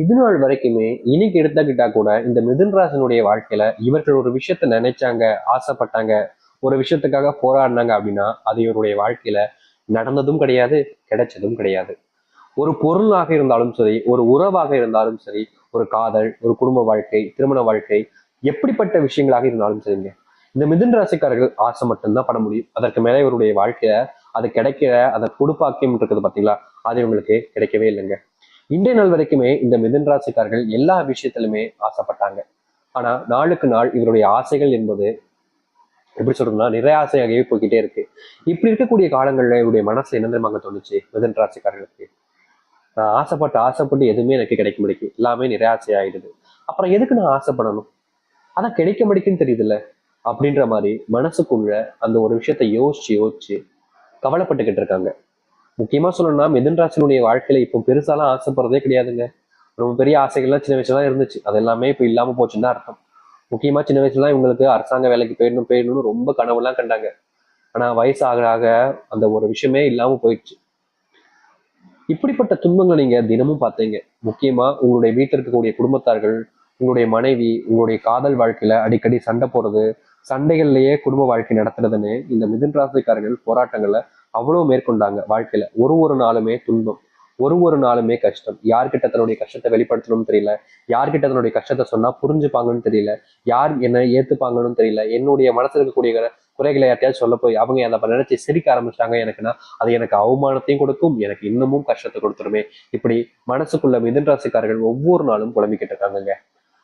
இது நாள் வரைக்குமே இன்னைக்கு எடுத்துக்கிட்டா கூட இந்த மிதுன் ராசினுடைய வாழ்க்கையில இவர்கள் ஒரு விஷயத்த நினைச்சாங்க, ஆசைப்பட்டாங்க, ஒரு விஷயத்துக்காக போராடினாங்க அப்படின்னா அது இவருடைய வாழ்க்கையில நடந்ததும் கிடையாது, கிடைச்சதும் கிடையாது. ஒரு பொருளாக இருந்தாலும் சரி, ஒரு உறவாக இருந்தாலும் சரி, ஒரு காதல், ஒரு குடும்ப வாழ்க்கை, திருமண வாழ்க்கை, எப்படிப்பட்ட விஷயங்களாக இருந்தாலும் சரிங்க. இந்த மிதுன் ராசிக்காரர்கள் ஆசை மட்டும்தான் பட முடியும். அதற்கு மேல இவருடைய வாழ்க்கையில அது கிடைக்கிற அந்த குடுப்பாக்கியம் இருக்குது பாத்தீங்களா, அது இவங்களுக்கு கிடைக்கவே இல்லைங்க. இன்றைய நாள் வரைக்குமே இந்த மிதுன் ராசிக்காரர்கள் எல்லா விஷயத்திலுமே ஆசைப்பட்டாங்க. ஆனா நாளுக்கு நாள் இவருடைய ஆசைகள் என்பது எப்படி சொல்றதுன்னா நிறைய ஆசையாகவே போய்கிட்டே இருக்கு. இப்படி இருக்கக்கூடிய காலங்கள்ல இவருடைய மனசுல என்ன தெரியுமாங்க தோணுச்சு மிதுன் ராசிக்காரர்களுக்கு? நான் ஆசைப்பட்டு எதுவுமே எனக்கு கிடைக்க முடியும், எல்லாமே நிராசை ஆயிடுது. அப்புறம் எதுக்கு நான் ஆசைப்படணும்? ஆனா கிடைக்க முடிக்குன்னு தெரியுதுல்ல அப்படின்ற மாதிரி மனசுக்குள்ள அந்த ஒரு விஷயத்த யோசிச்சு யோசிச்சு கவலைப்பட்டுக்கிட்டு இருக்காங்க. முக்கியமா சொல்லணும்னா மிதுன் ராசினுடைய வாழ்க்கையில இப்போ பெருசாலாம் ஆசைப்படுறதே கிடையாதுங்க. ரொம்ப பெரிய ஆசைகள்லாம் சின்ன வயசுல தான் இருந்துச்சு, அது எல்லாமே இப்போ இல்லாம போச்சுன்னு தான் அர்த்தம். முக்கியமா சின்ன வயசுலாம் இவங்களுக்கு அரசாங்க வேலைக்கு போயிடணும்னு ரொம்ப கனவுலாம் கண்டாங்க. ஆனா வயசு ஆக ஆக அந்த ஒரு விஷயமே இல்லாம போயிடுச்சு. இப்படிப்பட்ட துன்பங்களை நீங்க தினமும் பார்த்தீங்க. முக்கியமா உங்களுடைய வீட்டில் இருக்கக்கூடிய குடும்பத்தார்கள், உங்களுடைய மனைவி, உங்களுடைய காதல் வாழ்க்கையில அடிக்கடி சண்டை போடுறது, சண்டைகள்லயே குடும்ப வாழ்க்கை நடத்துறதுன்னு இந்த மிதுன் ராசிக்காரர்கள் போராட்டங்களை அவ்வளவு மேற்கொண்டாங்க வாழ்க்கையில. ஒரு ஒரு நாளுமே துன்பம், ஒரு ஒரு நாளுமே கஷ்டம். யார்கிட்ட தன்னுடைய கஷ்டத்தை வெளிப்படுத்தணும்னு தெரியல, யார்கிட்ட தன்னுடைய கஷ்டத்தை சொன்னா புரிஞ்சுப்பாங்கன்னு தெரியல, யார் என்ன ஏத்துப்பாங்கன்னு தெரியல. என்னுடைய மனசுல இருக்கக்கூடிய குறைகளை யார்ட்டையாவது சொல்ல போய் அவங்க அதை நினைச்சு சிரிக்க ஆரம்பிச்சிட்டாங்க எனக்குன்னா அது எனக்கு அவமானத்தையும் கொடுக்கும், எனக்கு இன்னமும் கஷ்டத்தை கொடுத்துருமே. இப்படி மனசுக்குள்ள மிதுன் ராசிக்காரர்கள் ஒவ்வொரு நாளும் குழம்பிக்கிட்டு இருக்காங்க.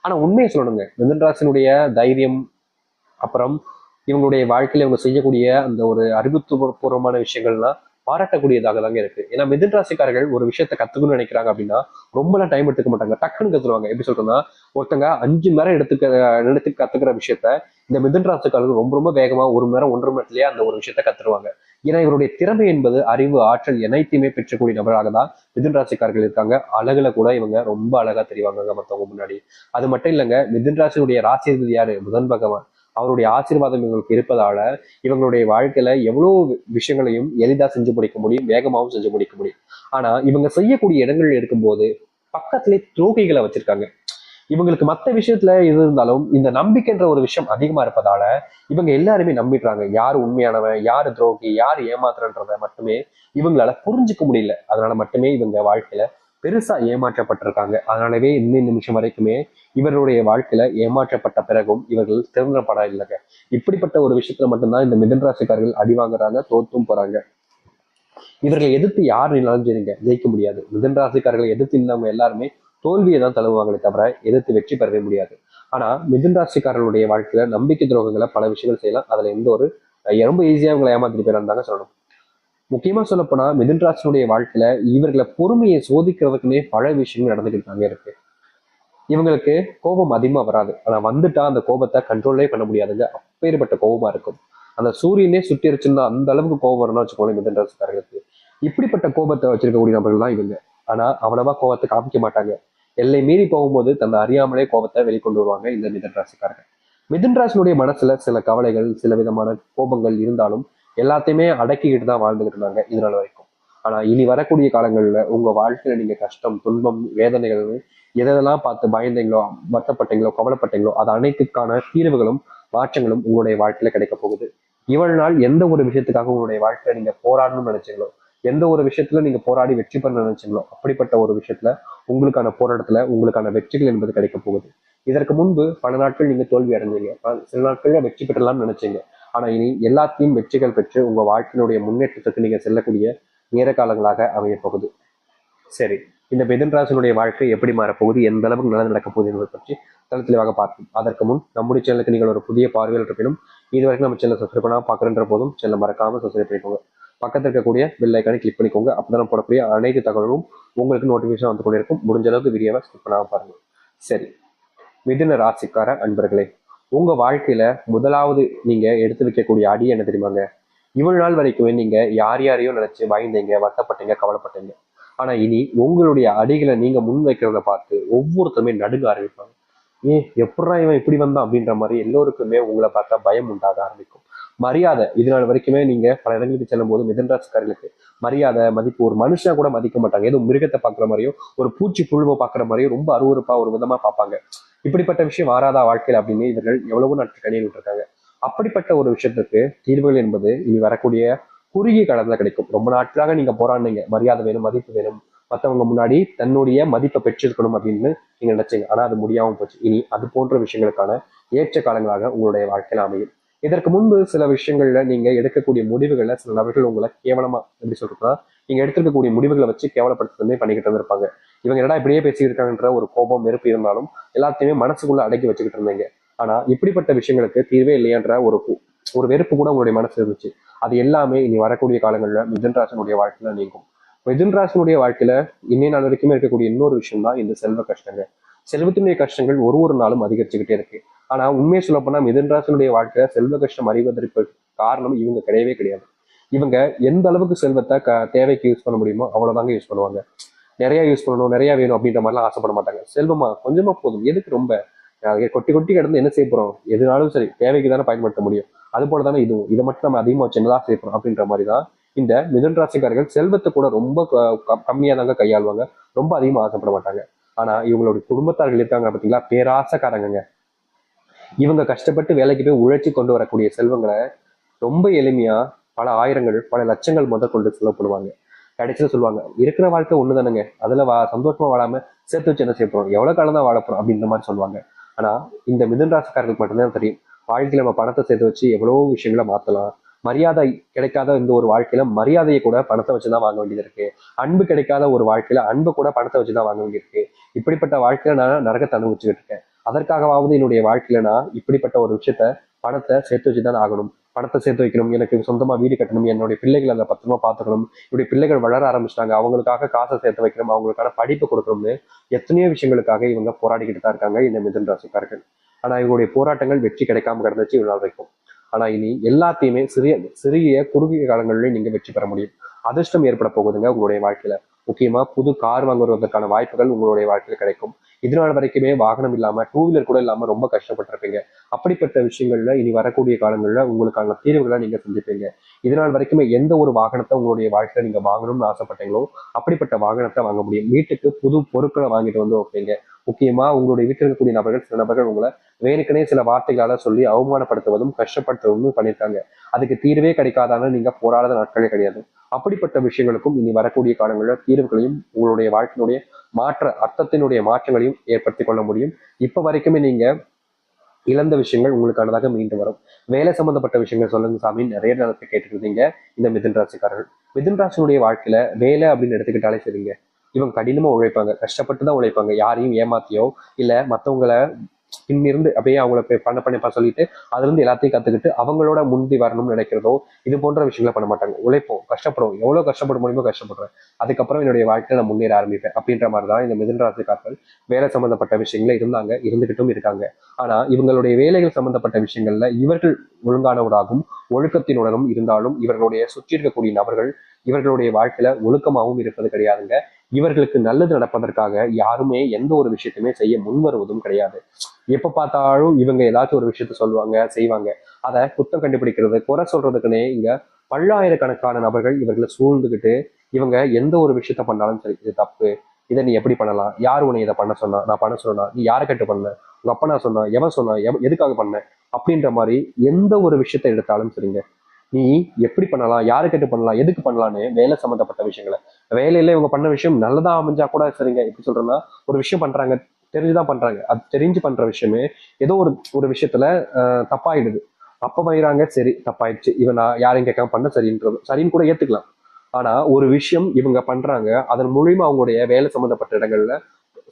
ஆனா உண்மையை சொல்லணுங்க, மிதுன் ராசினுடைய தைரியம், அப்புறம் இவங்களுடைய வாழ்க்கையில இவங்க செய்யக்கூடிய அந்த ஒரு அறிவுபூர்வமான விஷயங்கள்லாம் பாராட்டக்கூடியதாக தாங்க இருக்கு. ஏன்னா மிதுன் ராசிக்காரர்கள் ஒரு விஷயத்த கத்துக்கணும்னு நினைக்கிறாங்க அப்படின்னா ரொம்பலாம் டைம் எடுத்துக்க மாட்டாங்க, டக்குன்னு கத்துருவாங்க. எப்படி சொல்றேன்னா, ஒருத்தங்க 5 மணி நேரம் எடுத்து கத்துக்கிற விஷயத்த இந்த மிதுன் ராசிக்காரர்கள் ரொம்ப ரொம்ப வேகமா 1 மணி நேரம் 1.5 மணி நேரத்திலேயே அந்த ஒரு விஷயத்த கத்துருவாங்க. ஏன்னா இவருடைய திறமை என்பது அறிவு, ஆற்றல் அனைத்தையுமே பெற்றக்கூடிய நபராக தான் மிதுன் ராசிக்காரர்கள் இருக்காங்க. அழகுல கூட இவங்க ரொம்ப அழகா தெரிவாங்க மற்றவங்க முன்னாடி. அது மட்டும் இல்லைங்க, மிதுன் ராசியுடைய ராசி யாரு? புதன் பகவான். அவருடைய ஆசீர்வாதம் இவங்களுக்கு இருப்பதால இவங்களுடைய வாழ்க்கையில எவ்வளவு விஷயங்களையும் எளிதா செஞ்சு முடிக்க முடியும், வேகமாகவும் செஞ்சு முடிக்க முடியும். ஆனா இவங்க செய்யக்கூடிய இடங்கள் இருக்கும்போது பக்கத்திலே துரோகிகளை வச்சிருக்காங்க. இவங்களுக்கு மற்ற விஷயத்துல இது இருந்தாலும் இந்த நம்பிக்கைன்ற ஒரு விஷயம் அதிகமா இருப்பதால இவங்க எல்லாருமே நம்பிடுறாங்க. யார் உண்மையானவன், யாரு துரோகி, யார் ஏமாத்துறன்றத மட்டுமே இவங்களால புரிஞ்சுக்க முடியல. அதனால மட்டுமே இவங்க வாழ்க்கையில பெருசா ஏமாற்றப்பட்டிருக்காங்க. அதனாலவே இந்த நிமிஷம் வரைக்குமே இவருடைய வாழ்க்கையில ஏமாற்றப்பட்ட பிறகும் இவர்கள் திறனப்பட இல்லைங்க. இப்படிப்பட்ட ஒரு விஷயத்துல மட்டும்தான் இந்த மிதன் ராசிக்காரர்கள் அடி வாங்குறாங்க, தோத்தும் போறாங்க. இவர்களை எதிர்த்து யார் நின்னாலும் சரிங்க ஜெயிக்க முடியாது. மிதன் ராசிக்காரர்களை எதிர்த்து நின்றவங்க எல்லாருமே தோல்வியை தான் தழுவுவாங்களே தவிர எதிர்த்து வெற்றி பெறவே முடியாது. ஆனா மிதுன் ராசிக்காரர்களுடைய வாழ்க்கையில நம்பிக்கை துரோகங்களை பல விஷயங்கள் செய்யலாம். அதுல எந்த ஒரு ரொம்ப ஈஸியா இவங்களை ஏமாத்திட்டு போயிடாங்க சொல்லணும். முக்கியமா சொல்லப்போனா மிதுன் ராசினுடைய வாழ்க்கையில இவர்களை பொறுமையை சோதிக்கிறதுக்குன்னே பல விஷயங்கள் நடந்துகிட்டு தாங்க இருக்கு. இவங்களுக்கு கோபம் அதிகமா வராது, ஆனா வந்துட்டா அந்த கோபத்தை கண்ட்ரோலே பண்ண முடியாதுங்க. அப்பேற்பட்ட கோபமா இருக்கும். அந்த சூரியனே சுட்டிருச்சுன்னா அந்த அளவுக்கு கோபம் வரும்னு வச்சுக்கோங்களேன் மிதுன் ராசிக்காரர்களுக்கு. இப்படிப்பட்ட கோபத்தை வச்சிருக்கக்கூடிய நபர்கள் தான் இவங்க. ஆனா அவ்வளவா கோபத்தை காமிக்க மாட்டாங்க. எல்லை மீறி போகும்போது தன்னை அறியாமலே கோபத்தை வெளிக்கொண்டு வருவாங்க இந்த மிதுன் ராசிக்காரர்கள். மிதுன் ராசினுடைய மனசுல சில கவலைகள், சில விதமான கோபங்கள் இருந்தாலும் எல்லாத்தையுமே அடக்கிக்கிட்டு தான் வாழ்ந்துகிட்டு இருந்தாங்க இது நாள் வரைக்கும். ஆனா இனி வரக்கூடிய காலங்கள்ல உங்க வாழ்க்கையில நீங்க கஷ்டம், துன்பம், வேதனைகள் எதெல்லாம் பார்த்து பயந்தீங்களோ, வருத்தப்பட்டீங்களோ, கவலைப்பட்டீங்களோ அது அனைத்துக்கான தீர்வுகளும் மாற்றங்களும் உங்களுடைய வாழ்க்கையில கிடைக்க போகுது. இவ்வளவு நாள் எந்த ஒரு விஷயத்துக்காக உங்களுடைய வாழ்க்கையில நீங்க போராடணும்னு நினைச்சீங்களோ, எந்த ஒரு விஷயத்துல நீங்க போராடி வெற்றி பெற நினைச்சீங்களோ அப்படிப்பட்ட ஒரு விஷயத்துல உங்களுக்கான போராட்டத்துல உங்களுக்கான வெற்றிகள் என்பது கிடைக்க போகுது. இதற்கு முன்பு பல நாட்கள் நீங்க தோல்வி அடைஞ்சீங்க, சில நாட்கள்ல வெற்றி பெற்றலாம்னு நினைச்சீங்க. ஆனா இனி எல்லாத்தையும் வெற்றிகள் பெற்று உங்க வாழ்க்கையினுடைய முன்னேற்றத்துக்கு நீங்க செல்லக்கூடிய நேர காலங்களாக அமைய போகுது. சரி, இந்த மிதுன் ராசினுடைய வாழ்க்கை எப்படி மாறப்போகுது, எந்த அளவுக்கு நல்லது நடக்க போகுது என்பதை பற்றி தெளிவாக பார்ப்போம். அதற்கு முன் நம்முடைய சேனலுக்கு நீங்கள் ஒரு புதிய பார்வையில் இருப்பினும் இது வரைக்கும் நம்ம சேனல் சப்ஸ்கிரைப் பண்ணாம பார்க்குறன்ற போதும் சேனல் மறக்காம சப்ஸ்கிரைப் பண்ணிக்கோங்க. பக்கத்தில் இருக்கக்கூடிய பெல் ஐக்கானை கிளிக் பண்ணிக்கோங்க. அப்பதான் போடக்கூடிய அனைத்து தகவலும் உங்களுக்கு நோட்டிஃபிகேஷன் வந்து கொண்டிருக்கும். முடிஞ்ச அளவுக்கு வீடியோவை ஸ்கிப் பண்ணாம பாருங்க. சரி, மிதுன ராசிக்கார அன்பர்களே, உங்க வாழ்க்கையில முதலாவது நீங்க எடுத்து வைக்கக்கூடிய அடி என்ன தெரியுமாங்க? இவ்வளவு நாள் வரைக்குமே நீங்க யார் யாரையும் நினைச்சு பயந்தீங்க, வருத்தப்பட்டீங்க, கவலைப்பட்டீங்க. ஆனா இனி உங்களுடைய அடிகளை நீங்க முன் வைக்கிறத பார்த்து ஒவ்வொருத்தருமே நடுங்க ஆரம்பிப்பாங்க. எப்படா இவன் இப்படி வந்தான் அப்படின்ற மாதிரி எல்லோருக்குமே உங்களை பார்த்தா பயம் உண்டாக ஆரம்பிக்கும். மரியாதை இது நாள் வரைக்குமே நீங்க பல இடங்களுக்கு செல்லும் போது மிதுன ராசிக்காரர்களுக்கு மரியாதை மதிப்பு, ஒரு மனுஷனா கூட மதிக்க மாட்டாங்க. ஏதோ மிருகத்தை பாக்குற மாதிரியோ ஒரு பூச்சி புழுவை பாக்குற மாதிரியோ ரொம்ப அருவருப்பா ஒரு விதமா பார்ப்பாங்க. இப்படிப்பட்ட விஷயம் மாறாதா வாழ்க்கையில் அப்படின்னு இவர்கள் எவ்வளவோ நாட்கள் கண்ணீர் விட்டுருக்காங்க. அப்படிப்பட்ட ஒரு விஷயத்துக்கு தீர்வுகள் என்பது இனி வரக்கூடிய குறுகிய காலத்துல கிடைக்கும். ரொம்ப நாட்களாக நீங்க போராடுனீங்க, மரியாதை வேணும், மதிப்பு வேணும், மற்றவங்க முன்னாடி தன்னுடைய மதிப்பை பெற்றிருக்கணும் அப்படின்னு நீங்க நினைச்சீங்க. ஆனா அது முடியாம போச்சு. இனி அது போன்ற விஷயங்களுக்கான ஏற்ற காலங்களாக உங்களுடைய வாழ்க்கையில அமையும். இதற்கு முன்பு சில விஷயங்கள்ல நீங்க எடுக்கக்கூடிய முடிவுகள்ல சில நபர்கள் உங்களை கேவலமா எப்படி சொல்றதுன்னா, நீங்க எடுத்துக்கக்கூடிய முடிவுகளை வச்சு கேவலப்படுத்துறதுமே பண்ணிக்கிட்டு இருந்திருப்பாங்க. இவங்க என்னடா இப்படியே பேசிட்டு இருக்காங்கன்ற ஒரு கோபம், வெறுப்பு இருந்தாலும் எல்லாத்தையுமே மனசுக்குள்ள அடக்கி வச்சுக்கிட்டு இருந்தீங்க. ஆனா இப்படிப்பட்ட விஷயங்களுக்கு தீர்வே இல்லையன்ற ஒரு வெறுப்பு கூட உங்களுடைய மனசு இருந்துச்சு. அது எல்லாமே இனி வரக்கூடிய காலங்கள்ல மிதுன் ராசினுடைய வாழ்க்கையில நீங்கும். மிதுன் ராசினுடைய வாழ்க்கையில இன்னைய நாள் வரைக்குமே இருக்கக்கூடிய இன்னொரு விஷயம் தான் இந்த செல்வ கஷ்டங்கள். செல்வத்தினுடைய கஷ்டங்கள் ஒரு நாளும் அதிகரிச்சுக்கிட்டே இருக்கு. ஆனா உண்மையை சொல்ல போனா மிதுன் ராசினுடைய வாழ்க்கையில செல்வ கஷ்டம் அறிவதற்கு காரணம் இவங்க கிடையவே கிடையாது. இவங்க எந்த அளவுக்கு செல்வத்தை தேவைக்கு யூஸ் பண்ண முடியுமோ அவ்வளவுதாங்க யூஸ் பண்ணுவாங்க. நிறைய யூஸ் பண்ணணும், நிறைய வேணும் அப்படின்ற மாதிரிலாம் ஆசைப்பட மாட்டாங்க. செல்வமா கொஞ்சமா போதும், எதுக்கு ரொம்ப கொட்டி கொட்டி கிடந்து என்ன செய்ய போறோம், எதுனாலும் சரி தேவைக்கு தானே பயன்படுத்த முடியும். அது போல தானே இதுவும், இதை மட்டும் நம்ம அதிகமா வச்சு என்னதான் செய்யணும் அப்படின்ற மாதிரி தான் இந்த மிதுன் ராசிக்காரர்கள் செல்வத்தை கூட ரொம்ப கம்மியா தாங்க கையாளுவாங்க. ரொம்ப அதிகமா ஆசைப்பட மாட்டாங்க. ஆனா இவங்களுடைய குடும்பத்தார்கள் இருக்காங்க பார்த்தீங்களா, பேராசக்காரங்க. இவங்க கஷ்டப்பட்டு வேலைக்கு போய் உழைச்சி கொண்டு வரக்கூடிய செல்வங்களை ரொம்ப எளிமையா பல ஆயிரங்கள் பல லட்சங்கள் முதற்கொண்டு செலவு கடைசியில சொல்லுவாங்க, இருக்கிற வாழ்க்கை ஒண்ணுதானுங்க, அதுல சந்தோஷமா வாழாம சேர்த்து வச்சு என்ன செய்ய போறோம், எவ்வளவு காலம் தான் வாழப்போறோம் அப்படின்ற மாதிரி சொல்லுவாங்க. ஆனா இந்த மிதுன் ராசிக்காரர்களுக்கு மட்டும்தான் தெரியும், வாழ்க்கையில நம்ம பணத்தை சேர்த்து வச்சு எவ்வளவோ விஷயங்களை மாத்தலாம். மரியாதை கிடைக்காத இந்த ஒரு வாழ்க்கையில மரியாதையை கூட பணத்தை வச்சுதான் வாங்க வேண்டியது இருக்கு. அன்பு கிடைக்காத ஒரு வாழ்க்கையில அன்பு கூட பணத்தை வச்சுதான் வாங்க வேண்டியிருக்கு. இப்படிப்பட்ட வாழ்க்கையில நான் நரகத்தை அனுபவிச்சுக்கிட்டு இருக்கேன். அதற்காகவாவது என்னுடைய வாழ்க்கையில நான் இப்படிப்பட்ட ஒரு விஷயத்த பணத்தை சேர்த்து வச்சுதான் ஆகணும். பணத்தை சேர்த்து வைக்கணும், எனக்கு சொந்தமா வீடு கட்டணும், என்னுடைய பிள்ளைகள் அதை பத்திரமா பார்த்துக்கணும், என்னுடைய பிள்ளைகள் வளர ஆரம்பிச்சிட்டாங்க, அவங்களுக்காக காசை சேர்த்து வைக்கணும், அவங்களுக்கான படிப்பு கொடுக்கணும்னு எத்தனையோ விஷயங்களுக்காக இவங்க போராடிக்கிட்டு தான் இருக்காங்க இந்த மிதுன் ராசிக்காரர்கள். ஆனா இவங்களுடைய போராட்டங்கள் வெற்றி கிடைக்காம கிடந்துச்சு இவ்வளவு நாள் வரைக்கும். ஆனா இனி எல்லாத்தையுமே சிறிய சிறிய குறுகிய காலங்களிலேயே நீங்க வெற்றி பெற முடியும். அதிர்ஷ்டம் ஏற்பட போகுதுங்க உங்களுடைய வாழ்க்கையில. முக்கியமா புது கார் வாங்குவதற்கான வாய்ப்புகள் உங்களுடைய வாழ்க்கையில கிடைக்கும். இதனால வரைக்குமே வாகனம் இல்லாம, டூ வீலர் கூட இல்லாம ரொம்ப கஷ்டப்பட்டிருப்பீங்க. அப்படிப்பட்ட விஷயங்கள்ல இனி வரக்கூடிய காலங்கள்ல உங்களுக்கான தீர்வுகளை நீங்க சந்திப்பீங்க. இதனால் வரைக்குமே எந்த ஒரு வாகனத்தை உங்களுடைய வாழ்க்கையில நீங்க வாங்கணும்னு ஆசைப்பட்டீங்களோ அப்படிப்பட்ட வாகனத்தை வாங்க முடியும். வீட்டுக்கு புது பொருட்களை வாங்கிட்டு வந்து வைப்பீங்க. முக்கியமா உங்களுடைய வீட்டில் இருக்கக்கூடிய நபர்கள், சில நபர்கள் உங்களை வேணுக்கனே சில வார்த்தைகளால சொல்லி அவமானப்படுத்துவதும் கஷ்டப்படுத்துவதும் பண்ணியிருக்காங்க. அதுக்கு தீர்வே கிடைக்காதான்னு நீங்க போராடாத நாட்களே கிடையாது. அப்படிப்பட்ட விஷயங்களுக்கும் இனி வரக்கூடிய காலங்களில் தீர்வுகளையும் உங்களுடைய வாழ்க்கையினுடைய அர்த்தத்தினுடைய மாற்றங்களையும் ஏற்படுத்தி கொள்ள முடியும். இப்ப வரைக்குமே நீங்க இழந்த விஷயங்கள் உங்களுக்கானதாக மீண்டு வரும். வேலை சம்பந்தப்பட்ட விஷயங்கள் சொல்லுங்க சாமி நிறைய நேரத்தை கேட்டுருந்தீங்க இந்த மிதுன் ராசிக்காரர்கள். மிதுன் ராசினுடைய வாழ்க்கையில வேலை அப்படின்னு எடுத்துக்கிட்டாலே சரிங்க, இவங்க கடினமா உழைப்பாங்க, கஷ்டப்பட்டு தான் உழைப்பாங்க. யாரையும் ஏமாத்தியோ இல்ல மத்தவங்களை பின்னிருந்து அப்படியே அவங்கள பண்ணப்பா சொல்லிட்டு அதுல இருந்து எல்லாத்தையும் கத்துக்கிட்டு அவங்களோட முந்தி வரணும்னு நினைக்கிறதோ இது போன்ற விஷயங்களை பண்ண மாட்டாங்க. உழைப்போம், கஷ்டப்படுவோம், எவ்வளவு கஷ்டப்பட முடியுமோ கஷ்டப்படுறேன், அதுக்கப்புறம் என்னுடைய வாழ்க்கையில நான் முன்னேற ஆரம்பிப்பேன் அப்படின்ற மாதிரிதான் இந்த மிதுன் ராசிக்காரர்கள் வேலை சம்பந்தப்பட்ட விஷயங்கள இருந்துகிட்டும் இருக்காங்க. ஆனா இவங்களுடைய வேலைகள் சம்பந்தப்பட்ட விஷயங்கள்ல இவர்கள் ஒழுங்கானவராகவும் ஒழுக்கத்தினுடனும் இருந்தாலும் இவர்களுடைய சுற்றி இருக்கக்கூடிய நபர்கள் இவர்களுடைய வாழ்க்கையில ஒழுக்கமாகவும் இருப்பது கிடையாதுங்க. இவர்களுக்கு நல்லது நடப்பதற்காக யாருமே எந்த ஒரு விஷயத்தையுமே செய்ய முன் வருவதும் கிடையாது. எப்ப பார்த்தாலும் இவங்க ஏதாச்சும் ஒரு விஷயத்த சொல்லுவாங்க, செய்வாங்க. அதை குத்தம் கண்டுபிடிக்கிறது, குறை சொல்றதுக்குன்னே இங்க பல்லாயிரக்கணக்கான நபர்கள் இவர்களை சூழ்ந்துகிட்டு இவங்க எந்த ஒரு விஷயத்த பண்ணாலும் சரி, இது தப்பு, இதை நீ எப்படி பண்ணலாம், யார் உன்னை இதை பண்ண சொன்னா, நான் பண்ண சொன்னா, நீ யாரை கட்டு பண்ண, உங்க அப்பா நான் சொன்னா, எவன் சொன்னா, எதுக்காக பண்ண அப்படின்ற மாதிரி எந்த ஒரு விஷயத்த எடுத்தாலும் சரிங்க, நீ எப்படி பண்ணலாம், யாரு கேட்டு பண்ணலாம், எதுக்கு பண்ணலான்னு வேலை சம்மந்தப்பட்ட விஷயங்களை, வேலையில இவங்க பண்ண விஷயம் நல்லதா அமைஞ்சா கூட சரிங்க, எப்படி சொல்றேன்னா ஒரு விஷயம் பண்றாங்க, தெரிஞ்சுதான் பண்றாங்க, அது தெரிஞ்சு பண்ற விஷயமே ஏதோ ஒரு ஒரு விஷயத்துல தப்பாயிடுது. அப்ப பயிராங்க, சரி தப்பாயிடுச்சு, இவன் நான் யாரையும் கேட்காம பண்ண சரின்றது சரின்னு கூட ஏத்துக்கலாம். ஆனா ஒரு விஷயம் இவங்க பண்றாங்க, அதன் மூலியமா அவங்களுடைய வேலை சம்மந்தப்பட்ட இடங்கள்ல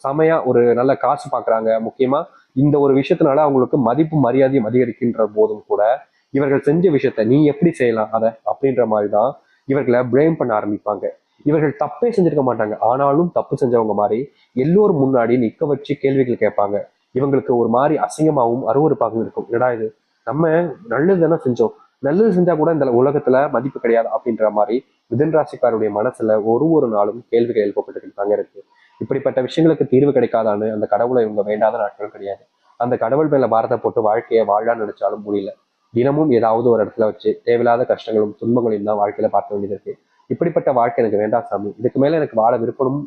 செமையா ஒரு நல்ல காசு பாக்குறாங்க. முக்கியமா இந்த ஒரு விஷயத்தினால அவங்களுக்கு மதிப்பு மரியாதையும் அதிகரிக்கின்ற போதும் கூட இவர்கள் செஞ்ச விஷயத்த நீ எப்படி செய்யலாம் அதை அப்படின்ற மாதிரிதான் இவர்களை பிளேம் பண்ண ஆரம்பிப்பாங்க. இவர்கள் தப்பே செஞ்சிருக்க மாட்டாங்க, ஆனாலும் தப்பு செஞ்சவங்க மாதிரி எல்லோரும் முன்னாடி நிக்க வச்சு கேள்விகள் கேட்பாங்க. இவங்களுக்கு ஒரு மாதிரி அசிங்கமாகவும் அருவருப்பாகவும் இருக்கும். என்னடா இது, நம்ம நல்லது தானே செஞ்சோம், நல்லது செஞ்சா கூட இந்த உலகத்துல மதிப்பு கிடையாது அப்படின்ற மாதிரி மிதுன் ராசிக்காருடைய மனசுல ஒரு நாளும் கேள்விகள் எழுப்பப்பட்டு தாங்க இருக்கு. இப்படிப்பட்ட விஷயங்களுக்கு தீர்வு கிடைக்காதான்னு அந்த கடவுளை இவங்க வேண்டாத நாட்கள் கிடையாது. அந்த கடவுள் மேல பாரத்தை போட்டு வாழ்க்கையை வாழலான்னு நினைச்சாலும் முடியல. தினமும் ஏதாவது ஒரு இடத்துல வச்சு தேவையில்லாத கஷ்டங்களும் துன்பங்களையும் தான் வாழ்க்கையில பார்க்க வேண்டியது இருக்கு. இப்படிப்பட்ட வாழ்க்கை எனக்கு வேண்டாம் சாமி, இதுக்கு மேல எனக்கு வாழ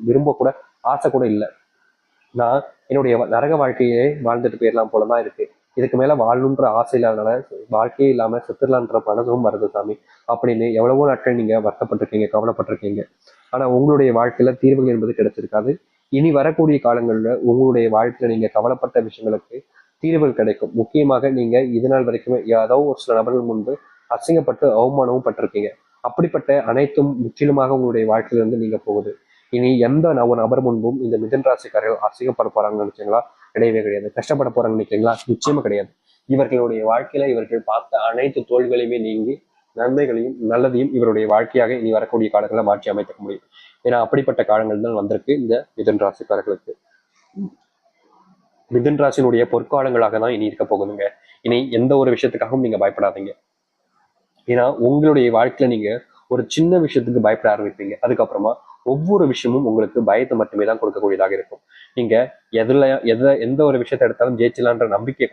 விரும்ப கூட ஆசை கூட இல்லை, நான் என்னுடைய நரக வாழ்க்கையே வாழ்ந்துட்டு போயிடலாம் போலதான் இருக்கு, இதுக்கு மேல வாழணுன்ற ஆசை இல்லாதனால வாழ்க்கையே இல்லாம செத்துடலான்ற மனதும் வருது சாமி அப்படின்னு எவ்வளவோ நாட்கள் நீங்க வருத்தப்பட்டிருக்கீங்க, கவலைப்பட்டிருக்கீங்க. ஆனா உங்களுடைய வாழ்க்கையில தீர்வுகள் என்பது கிடைச்சிருக்காது. இனி வரக்கூடிய காலங்கள்ல உங்களுடைய வாழ்க்கையில நீங்க கவலைப்பட்ட விஷயங்களுக்கு தீர்வுகள் கிடைக்கும். முக்கியமாக நீங்க இது நாள் வரைக்குமே ஏதோ ஒரு சில நபர்கள் முன்பு அசிங்கப்பட்டு அவமானமும் பட்டிருக்கீங்க. அப்படிப்பட்ட அனைத்தும் முற்றிலுமாக உங்களுடைய வாழ்க்கையிலிருந்து நீங்க போகுது. இனி எந்த ஒரு நபர் முன்பும் இந்த மிதுன ராசிக்காரர்கள் அசிங்கப்பட போறாங்கன்னு நினைச்சீங்களா? கிடையவே கிடையாது. கஷ்டப்பட போறாங்கன்னு நினைக்கிறீங்களா? நிச்சயமா கிடையாது. இவர்களுடைய வாழ்க்கையில இவர்கள் பார்த்த அனைத்து தோல்விகளையுமே நீங்கி நன்மைகளையும் நல்லதையும் இவருடைய வாழ்க்கையாக இனி வரக்கூடிய காலங்களில் மாற்றி அமைத்துக்க முடியும். ஏன்னா அப்படிப்பட்ட காலங்கள் தான் வந்திருக்கு இந்த மிதுன ராசிக்காரர்களுக்கு. மிதுன ராசியினுடைய பொற்காலங்களாக தான் இனி இருக்க போகுதுங்க. இனி எந்த ஒரு விஷயத்துக்காகவும் நீங்க பயப்படாதீங்க. ஏன்னா உங்களுடைய வாழ்க்கையில நீங்க ஒரு சின்ன விஷயத்துக்கு பயப்பட ஆரம்பிப்பீங்க. அதுக்கப்புறமா ஒவ்வொரு விஷயமும் உங்களுக்கு பயத்தை மட்டுமே தான் கொடுக்கக்கூடியதாக இருக்கும். நீங்க எந்த ஒரு விஷயத்தை எடுத்தாலும் ஜெயிச்சலான்ற நம்பிக்கை